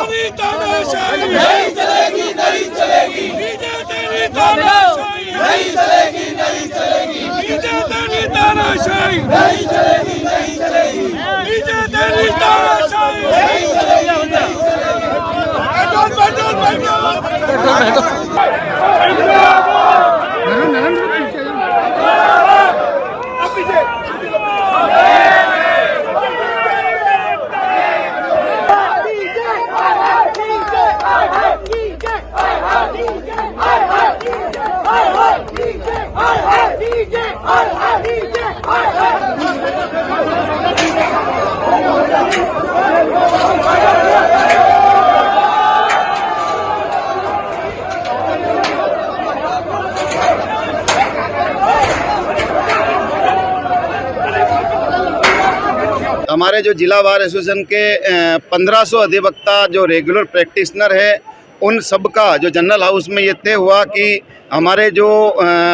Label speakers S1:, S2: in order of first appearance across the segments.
S1: तेरी तानाशाही नहीं चलेगी, नहीं चलेगी। डीजे तेरी तानाशाही नहीं चलेगी, नहीं चलेगी। डीजे तेरी तानाशाही नहीं चलेगी, नहीं चलेगी। डीजे तेरी तानाशाही नहीं चलेगी, नहीं चलेगी।
S2: हमारे जो जिला बार एसोसिएशन के 1500 अधिवक्ता जो रेगुलर प्रैक्टिशनर है, उन सब का जो जनरल हाउस में ये तय हुआ कि हमारे जो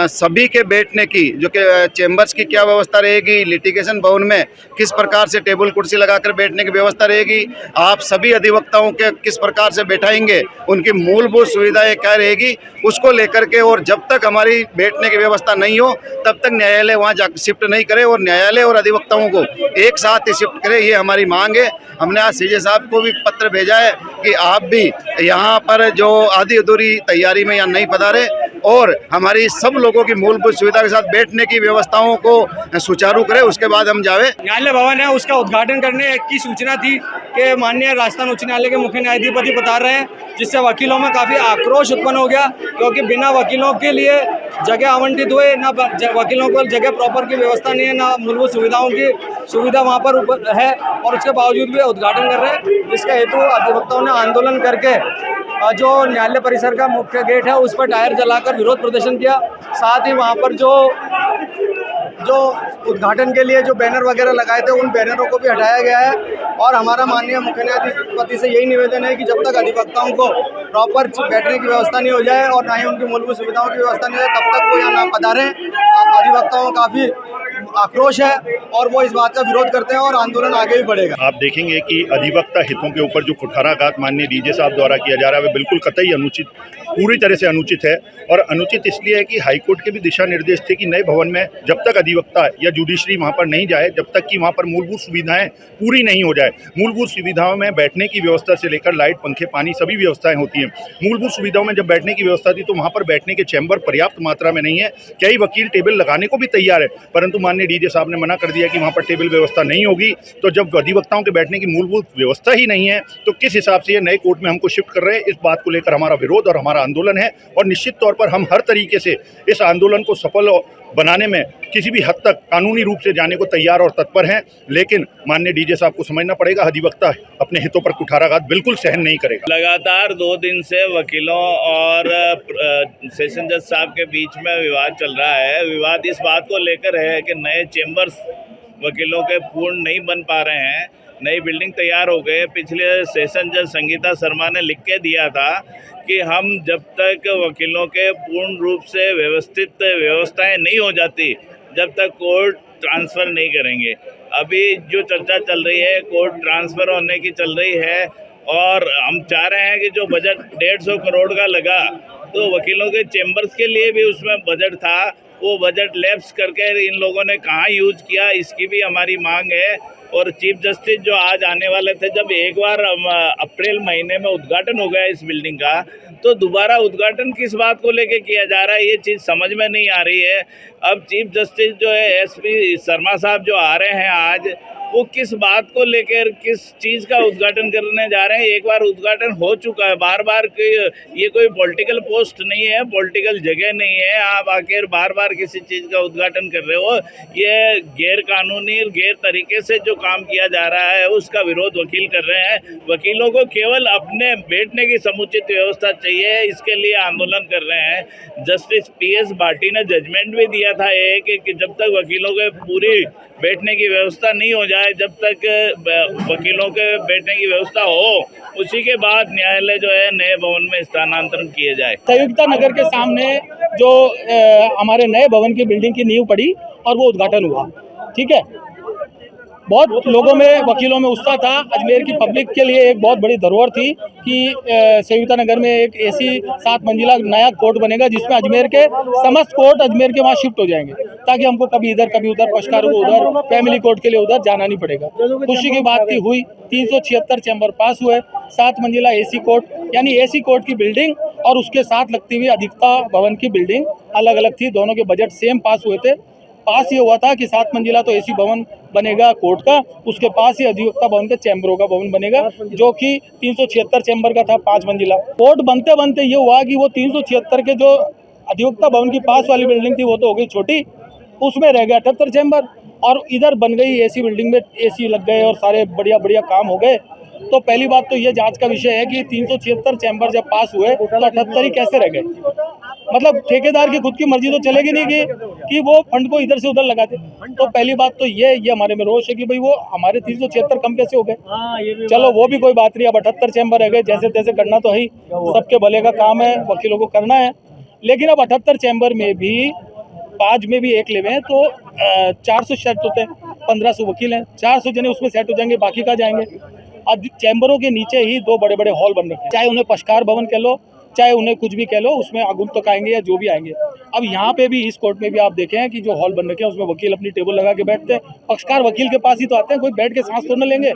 S2: सभी के बैठने की जो कि चैम्बर्स की क्या व्यवस्था रहेगी, लिटिगेशन भवन में किस प्रकार से टेबल कुर्सी लगाकर बैठने की व्यवस्था रहेगी, आप सभी अधिवक्ताओं के किस प्रकार से बैठाएंगे, उनकी मूलभूत सुविधाएं क्या रहेगी, उसको लेकर के, और जब तक हमारी बैठने की व्यवस्था नहीं हो तब तक न्यायालय वहाँ जा शिफ्ट नहीं करे और न्यायालय और अधिवक्ताओं को एक साथ ही शिफ्ट करे, ये हमारी मांग है। हमने आज सीजे साहब को भी पत्र भेजा है कि आप भी यहाँ पर जो आधी अधूरी तैयारी में यहाँ नहीं पधारे और हमारी सब लोगों की मूलभूत सुविधा के साथ बैठने की व्यवस्थाओं को सुचारू करें, उसके बाद हम जावे।
S3: न्यायालय भवन है, उसका उद्घाटन करने की सूचना थी कि माननीय राजस्थान उच्च न्यायालय के मुख्य न्यायाधीश पधार रहे हैं, जिससे वकीलों में काफ़ी आक्रोश उत्पन्न हो गया, क्योंकि बिना वकीलों के लिए जगह आवंटित हुए, ना वकीलों को जगह प्रॉपर की व्यवस्था नहीं है, ना मूलभूत सुविधाओं की सुविधा वहाँ पर है, और उसके बावजूद भी उद्घाटन कर रहे हैं, जिसका हेतु अधिवक्ताओं ने आंदोलन करके जो न्यायालय परिसर का मुख्य गेट है उस पर टायर जलाकर विरोध प्रदर्शन किया। साथ ही वहाँ पर जो उद्घाटन के लिए जो बैनर वगैरह लगाए थे, उन बैनरों को भी हटाया गया है। और हमारा माननीय मुख्य न्यायाधीश से यही निवेदन है कि जब तक अधिवक्ताओं को प्रॉपर बैठने की व्यवस्था नहीं हो जाए और ना ही उनकी मूलभूत सुविधाओं की व्यवस्था नहीं हो, तब तक वो यहाँ ना पधारें। अधिवक्ताओं का काफ़ी आक्रोश है और वो इस बात का विरोध करते हैं और आंदोलन आगे भी बढ़ेगा।
S4: आप देखेंगे कि अधिवक्ता हितों के ऊपर जो कुठाराघात माननीय डीजे साहब द्वारा किया जा रहा है, वह बिल्कुल कतई अनुचित, पूरी तरह से अनुचित है। और अनुचित इसलिए है कि हाईकोर्ट के भी दिशा निर्देश थे कि नए भवन में जब तक अधिवक्ता या जुडिशरी वहां पर नहीं जाए, जब तक कि वहां पर मूलभूत सुविधाएं पूरी नहीं हो जाए। मूलभूत सुविधाओं में बैठने की व्यवस्था से लेकर लाइट, पंखे, पानी, सभी व्यवस्थाएं होती हैं। मूलभूत सुविधाओं में जब बैठने की व्यवस्था थी तो वहां पर बैठने के चैम्बर पर्याप्त मात्रा में नहीं है। कई वकील टेबल लगाने को भी तैयार है, परंतु माननीय डीजे साहब ने मना कर दिया कि वहां पर टेबल व्यवस्था नहीं होगी। तो जब अधिवक्ताओं के बैठने की मूलभूत व्यवस्था ही नहीं है तो किस हिसाब से ये नए कोर्ट में हमको शिफ्ट कर रहे हैं, इस बात को लेकर हमारा विरोध और हमारा आंदोलन है। और निश्चित तौर पर हम हर तरीके से इस आंदोलन को सफल बनाने में किसी भी हद तक कानूनी रूप से जाने को तैयार और तत्पर हैं, लेकिन माननीय डीजे साहब को समझना पड़ेगा, अधिवक्ता अपने हितों पर कुठाराघात बिल्कुल सहन नहीं करेगा।
S5: लगातार 2 दिन से वकीलों और सेशन जज साहब के बीच में विवाद चल रहा है। विवाद इस बात को लेकर है कि नए चेंबर्स वकीलों के पूर्ण नहीं बन पा रहे हैं, नई बिल्डिंग तैयार हो गए। पिछले सेशन जज संगीता शर्मा ने लिख के दिया था कि हम जब तक वकीलों के पूर्ण रूप से व्यवस्थित व्यवस्थाएं नहीं हो जाती, जब तक कोर्ट ट्रांसफ़र नहीं करेंगे। अभी जो चर्चा चल रही है कोर्ट ट्रांसफ़र होने की चल रही है, और हम चाह रहे हैं कि जो बजट 150 करोड़ का लगा, तो वकीलों के चेंबर्स के लिए भी उसमें बजट था, वो बजट लैप्स करके इन लोगों ने कहाँ यूज किया, इसकी भी हमारी मांग है। और चीफ जस्टिस जो आज आने वाले थे, जब एक बार अप्रैल महीने में उद्घाटन हो गया इस बिल्डिंग का, तो दोबारा उद्घाटन किस बात को लेके किया जा रहा है, ये चीज़ समझ में नहीं आ रही है। अब चीफ जस्टिस जो है एसपी शर्मा साहब जो आ रहे हैं आज, वो किस बात को लेकर किस चीज़ का उद्घाटन करने जा रहे हैं। एक बार उद्घाटन हो चुका है, बार बार ये कोई पॉलिटिकल पोस्ट नहीं है, पॉलिटिकल जगह नहीं है, आप आखिर बार बार किसी चीज़ का उद्घाटन कर रहे हो। ये गैर कानूनी गैर तरीके से जो काम किया जा रहा है उसका विरोध वकील कर रहे हैं। वकीलों को केवल अपने बैठने की समुचित व्यवस्था चाहिए, इसके लिए आंदोलन कर रहे हैं। जस्टिस PS भाटी ने जजमेंट भी दिया था कि जब तक वकीलों के पूरी बैठने की व्यवस्था नहीं हो जाए, जब तक वकीलों के बैठने की व्यवस्था हो, उसी के बाद न्यायालय जो है नए भवन में स्थानांतरण किए जाए।
S3: संयुक्ता नगर के सामने जो हमारे नए भवन की बिल्डिंग की नींव पड़ी और वो उद्घाटन हुआ, ठीक है।
S6: बहुत लोगों में, वकीलों में उत्साह था। अजमेर की पब्लिक के लिए एक बहुत बड़ी धरोहर थी कि संयुक्ता नगर में एक ऐसी 7 मंजिला नया कोर्ट बनेगा जिसमें अजमेर के समस्त कोर्ट अजमेर के वहाँ शिफ्ट हो जाएंगे, ताकि हमको कभी इधर कभी उधर, पक्षकारों को उधर, फैमिली कोर्ट के लिए उधर जाना नहीं पड़ेगा। खुशी की बात थी हुई, 376 चैम्बर पास हुए, 7 मंजिला एसी कोर्ट, यानी एसी कोर्ट की बिल्डिंग और उसके साथ लगती हुई अधिवक्ता भवन की बिल्डिंग अलग अलग थी। दोनों के बजट सेम पास हुए थे। पास ये हुआ था कि 7 मंजिला तो एसी भवन बनेगा कोर्ट का, उसके पास ही अधिवक्ता भवन के चैम्बरों का भवन बनेगा, जो कि 376 चैम्बर का था 5 मंजिला। कोर्ट बनते बनते ये हुआ कि वो 376 के जो अधिवक्ता भवन की पास वाली बिल्डिंग थी वो तो हो गई छोटी, उसमें रह गया 78 चैम्बर, और इधर बन गई एसी बिल्डिंग में एसी लग गए और सारे बढ़िया बढ़िया काम हो गए। तो पहली बात तो ये जांच का विषय है कि 376 चैम्बर जब पास हुए तो 78 ही कैसे रह गए। मतलब ठेकेदार की खुद की मर्जी तो चलेगी नहीं कि वो फंड को इधर से उधर लगाते। तो पहली बात तो ये हमारे में रोष है कि भाई वो हमारे 376 कम कैसे हो गए। चलो वो भी कोई बात नहीं, अब 78 चैम्बर रह गए, जैसे तैसे करना तो है ही, सबके भले का काम है, वकीलों को करना है। लेकिन अब 78 चैम्बर में भी 5 में भी एक लेवे हैं तो 400 सेट होते हैं, 1500 वकील हैं, 400 जने उसमें सेट हो जाएंगे, बाकी कहाँ जाएंगे। अब चैम्बरों के नीचे ही 2 बड़े बड़े हॉल बन रखे हैं, चाहे उन्हें पक्षकार भवन कह लो, चाहे उन्हें कुछ भी कह लो, उसमें आगुन्तक आएंगे या जो भी आएंगे। अब यहाँ पे भी इस कोर्ट में भी आप देखें कि जो हॉल बन रखे हैं उसमें वकील अपनी टेबल लगा के बैठते हैं, पक्षकार वकील के पास ही तो आते हैं, कोई बैठ के सांस तो न लेंगे।